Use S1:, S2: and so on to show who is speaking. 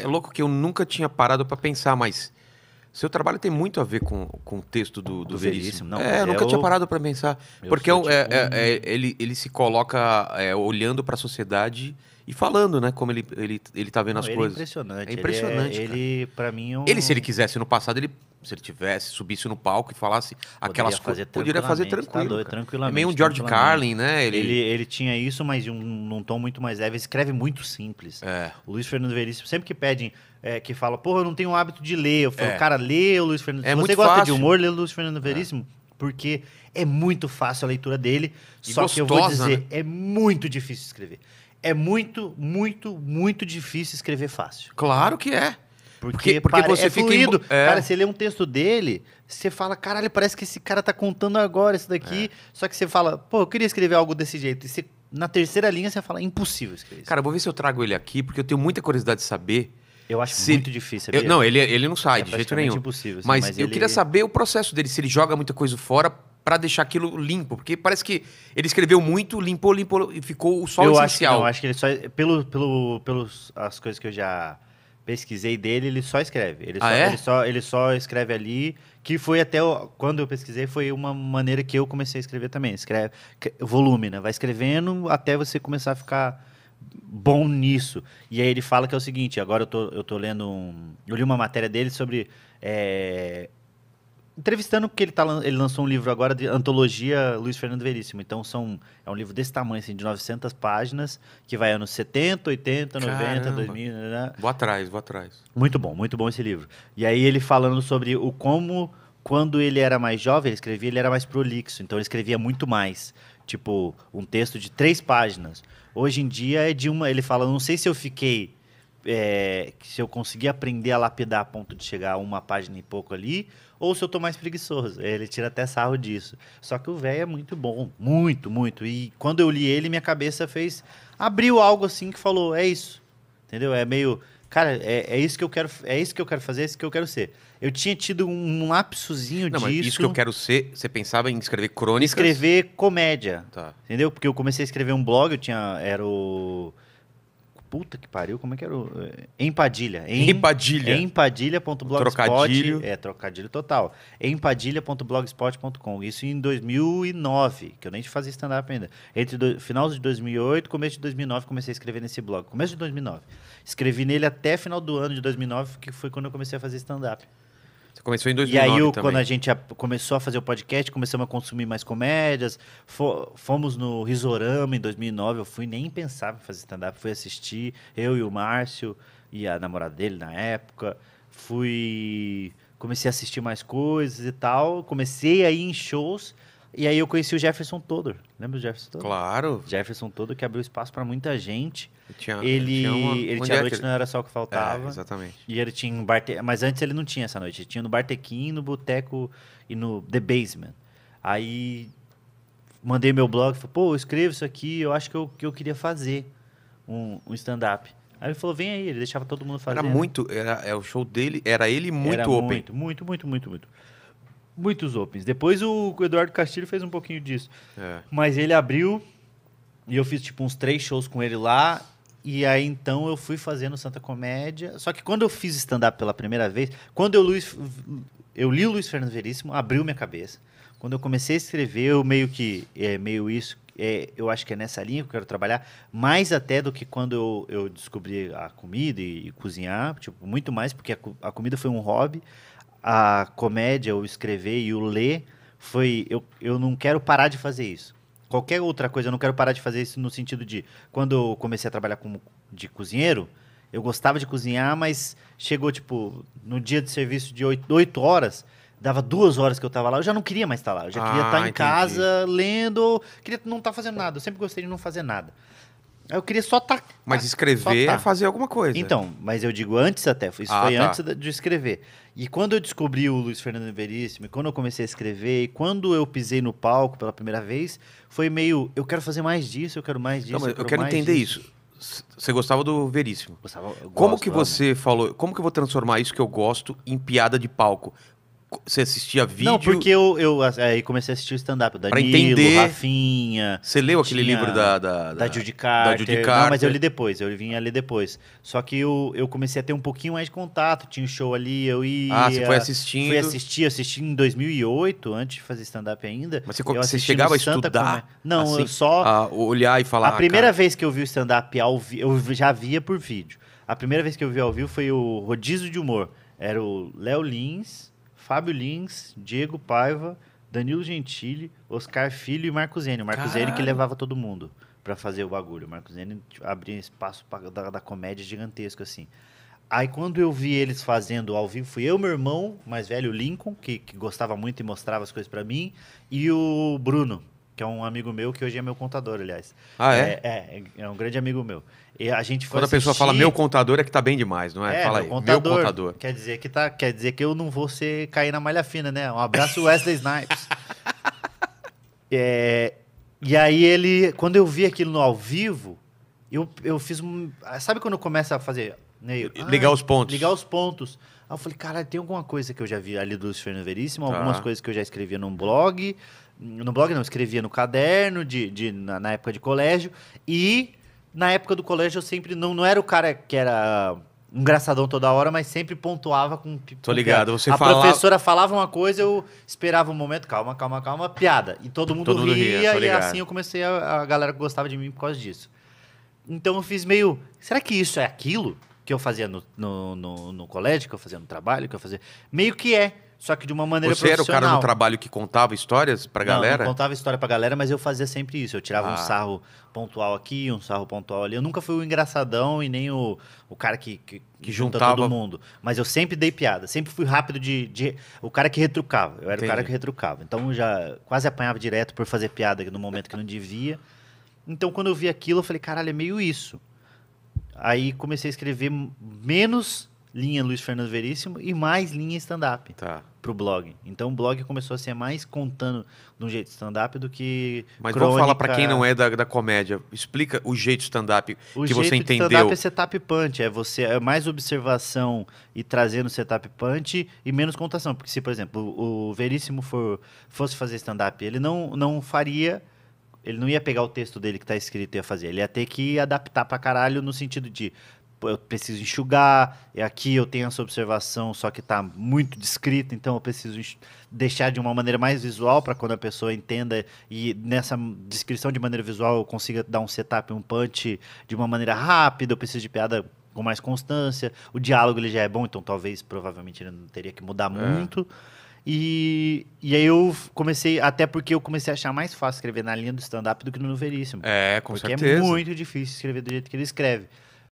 S1: É louco que eu nunca tinha parado pra pensar, mas seu trabalho tem muito a ver com o texto do Veríssimo.
S2: Não,
S1: Eu nunca tinha parado pra pensar. Porque
S2: sou tipo
S1: ele se coloca olhando pra sociedade e falando, né? Como ele tá vendo as
S2: ele
S1: coisas.
S2: é impressionante.
S1: É impressionante, cara.
S2: Ele, pra mim,
S1: Ele, se ele quisesse no passado, se ele tivesse, subisse no palco e falasse aquelas coisas, poderia fazer tranquilo.
S2: Tá doido,
S1: cara.
S2: tranquilamente.
S1: É meio um George Carlin, né?
S2: Ele tinha isso, mas num tom muito mais leve. Ele escreve muito simples. O Luiz Fernando Veríssimo, sempre que pedem, que fala, porra, eu não tenho o hábito de ler. Eu falo, cara, lê o Luiz Fernando. Se você gosta de humor, lê o Luiz Fernando Veríssimo, porque é muito fácil a leitura dele. Só que eu vou dizer, é muito difícil escrever. É muito, muito, muito difícil escrever fácil.
S1: Claro que é.
S2: Porque
S1: você fica
S2: fluido. Cara, você lê um texto dele, você fala, caralho, parece que esse cara tá contando agora isso daqui. Só que você fala, pô, eu queria escrever algo desse jeito. E você, na terceira linha você fala, impossível escrever isso.
S1: Cara, eu vou ver se eu trago ele aqui, porque eu tenho muita curiosidade de saber.
S2: Eu acho muito difícil, sabia?
S1: Não, ele não sai de jeito nenhum.
S2: Impossível, assim,
S1: mas eu queria saber o processo dele, se ele joga muita coisa fora pra deixar aquilo limpo. Porque parece que ele escreveu muito, limpou e ficou só o essencial.
S2: Eu acho que ele só... Pelos as coisas que eu já pesquisei dele, ele só escreve. Ele só escreve ali, que foi até... Quando eu pesquisei, foi uma maneira que eu comecei a escrever também. Escreve volume, né? Vai escrevendo até você começar a ficar bom nisso. E aí ele fala que é o seguinte, agora eu tô lendo eu li uma matéria dele sobre... entrevistando, porque ele lançou um livro agora de antologia Luiz Fernando Veríssimo. Então é um livro desse tamanho, assim, de 900 páginas, que vai anos 70, 80, 90, 2000... Né?
S1: Vou atrás.
S2: Muito bom esse livro. E aí ele falando sobre quando ele era mais jovem, ele era mais prolixo, então ele escrevia muito mais. Tipo, um texto de 3 páginas. Hoje em dia é de uma... Ele fala, não sei se eu fiquei... se eu consegui aprender a lapidar a ponto de chegar a uma página e pouco ali, ou se eu tô mais preguiçoso. Ele tira até sarro disso. Só que o velho é muito bom. Muito, muito. E quando eu li ele, minha cabeça abriu algo assim que falou, é isso. Entendeu? É meio... Cara, é isso que eu quero fazer, é isso que eu quero ser. Eu tinha tido um lapsozinho disso.
S1: Mas isso que eu quero ser, você pensava em escrever crônicas?
S2: Escrever comédia.
S1: Tá.
S2: Entendeu? Porque eu comecei a escrever um blog, era o... Puta que pariu, como é que era? Empadilha.
S1: Empadilha.
S2: Empadilha.blogspot.
S1: Trocadilho.
S2: Trocadilho total. Empadilha.blogspot.com. Isso em 2009, que eu nem fazia stand-up ainda. Final de 2008, começo de 2009, comecei a escrever nesse blog. Começo de 2009. Escrevi nele até final do ano de 2009, que foi quando eu comecei a fazer stand-up.
S1: Você começou em 2009
S2: E aí,
S1: também.
S2: quando a gente começou a fazer o podcast, começamos a consumir mais comédias. Fomos no Risorama em 2009. Eu nem pensava em fazer stand-up. Fui assistir, eu e o Márcio e a namorada dele na época. Comecei a assistir mais coisas e tal. Comecei a ir em shows. E aí eu conheci o Jefferson Todor. Lembra do Jefferson Todor?
S1: Claro.
S2: Jefferson Todor, que abriu espaço para muita gente.
S1: Ele
S2: tinha a Noite Não Era Só o que Faltava.
S1: Exatamente.
S2: E ele tinha um bar... Mas antes ele não tinha essa noite. Ele tinha no Bartequim, no Boteco e no The Basement. Aí mandei meu blog, falei, pô, eu escrevo isso aqui, eu acho que eu queria fazer um stand-up. Aí ele falou, vem aí, ele deixava todo mundo fazer.
S1: O show dele, era ele muito open.
S2: Muito. Muitos opens. Depois o Eduardo Castilho fez um pouquinho disso. Mas ele abriu e eu fiz tipo uns 3 shows com ele lá. E aí então eu fui fazendo Santa Comédia. Só que quando eu fiz stand-up pela primeira vez, quando eu li o Luiz Fernando Veríssimo, abriu minha cabeça. Quando eu comecei a escrever, eu eu acho que é nessa linha que eu quero trabalhar, mais até do que quando eu descobri a comida e cozinhar, tipo, muito mais, porque a comida foi um hobby. A comédia, o escrever e o ler eu não quero parar de fazer isso. Qualquer outra coisa, eu não quero parar de fazer isso no sentido de, quando eu comecei a trabalhar de cozinheiro, eu gostava de cozinhar, mas chegou, tipo, no dia de serviço de 8 horas, dava 2 horas que eu estava lá, eu já não queria mais estar lá. Eu já queria estar em casa, lendo, queria não estar fazendo nada. Eu sempre gostei de não fazer nada. Eu queria só estar...
S1: Mas escrever é fazer alguma coisa.
S2: Então, mas eu digo antes até. Isso foi antes de escrever. E quando eu descobri o Luiz Fernando Veríssimo, e quando eu comecei a escrever, e quando eu pisei no palco pela primeira vez, foi meio, eu quero fazer mais disso, eu quero mais disso.
S1: Não, eu quero entender isso. Você gostava do Veríssimo.
S2: Gostava,
S1: Como que você falou, como que eu vou transformar isso que eu gosto em piada de palco? Você assistia vídeo?
S2: Não, porque eu aí comecei a assistir o stand-up. O Danilo,
S1: entender.
S2: Rafinha.
S1: Você leu aquele livro
S2: da Judy Carter.
S1: Judy Carter?
S2: Não, mas eu li depois. Eu vim a ler depois. Só que eu comecei a ter um pouquinho mais de contato. Tinha um show ali, eu ia...
S1: Ah, você foi assistindo?
S2: Assisti em 2008, antes de fazer stand-up ainda.
S1: Mas você chegava a estudar?
S2: Não,
S1: assim,
S2: eu só...
S1: olhar e falar...
S2: A primeira vez que eu vi o stand-up ao vivo, eu já via por vídeo. A primeira vez que eu vi ao vivo foi o Rodízio de Humor. Era o Léo Lins, Fábio Lins, Diego Paiva, Danilo Gentili, Oscar Filho e Marco Zene. O Marco Zene que levava todo mundo pra fazer o bagulho. O Marco Zene abria espaço da comédia gigantesco, assim. Aí quando eu vi eles fazendo ao vivo, fui eu, meu irmão mais velho, o Lincoln, que gostava muito e mostrava as coisas pra mim, e o Bruno, que é um amigo meu, que hoje é meu contador, aliás.
S1: Ah, é?
S2: É um grande amigo meu. E a gente foi
S1: Quando a pessoa fala meu contador, é que tá bem demais, não é? Fala aí, meu contador.
S2: Quer dizer que eu não vou cair na malha fina, né? Um abraço, Wesley Snipes. E aí quando eu vi aquilo no ao vivo, eu fiz sabe quando começa a fazer...
S1: Ligar os pontos.
S2: Ligar os pontos. Aí eu falei, caralho, tem alguma coisa que eu já vi ali do Luiz Fernando Veríssimo, algumas coisas que eu já escrevia num blog. No blog não, escrevia no caderno, na época de colégio. E na época do colégio eu sempre não era o cara que era engraçadão toda hora, mas sempre pontuava com...
S1: Tô ligado,
S2: você falava... A professora falava uma coisa, eu esperava um momento, calma, piada. E todo mundo ria e assim eu comecei a galera que gostava de mim por causa disso. Então eu fiz meio... Será que isso é aquilo que eu fazia no colégio, que eu fazia no trabalho, que eu fazia... Meio que é, só que de uma maneira profissional.
S1: Você era o cara no trabalho que contava histórias pra galera?
S2: Não contava história pra galera, mas eu fazia sempre isso. Eu tirava um sarro pontual aqui, um sarro pontual ali. Eu nunca fui o engraçadão e nem o cara que juntava todo mundo. Mas eu sempre dei piada. Sempre fui rápido o cara que retrucava. Eu era o cara que retrucava. Então eu já quase apanhava direto por fazer piada no momento que não devia. Então quando eu vi aquilo, eu falei, caralho, é meio isso. Aí comecei a escrever menos linha Luiz Fernando Veríssimo e mais linha stand-up pro blog. Então o blog começou a ser mais contando de um jeito stand-up do que
S1: Mas crônica... vamos falar para quem não é da comédia. Explica o jeito stand-up que você entendeu. O
S2: stand-up é setup punch. É mais observação e trazendo setup punch e menos contação. Porque se, por exemplo, o Veríssimo fosse fazer stand-up, ele não faria... Ele não ia pegar o texto dele que tá escrito e ia fazer. Ele ia ter que adaptar pra caralho no sentido de... Eu preciso enxugar, e aqui eu tenho essa observação, só que tá muito descrita, então eu preciso deixar de uma maneira mais visual para quando a pessoa entenda e nessa descrição de maneira visual eu consiga dar um setup, um punch de uma maneira rápida, eu preciso de piada com mais constância. O diálogo ele já é bom, então provavelmente ele não teria que mudar muito. E aí eu comecei, até porque eu comecei a achar mais fácil escrever na linha do stand-up do que no Veríssimo.
S1: Com
S2: porque
S1: certeza.
S2: É muito difícil escrever do jeito que ele escreve.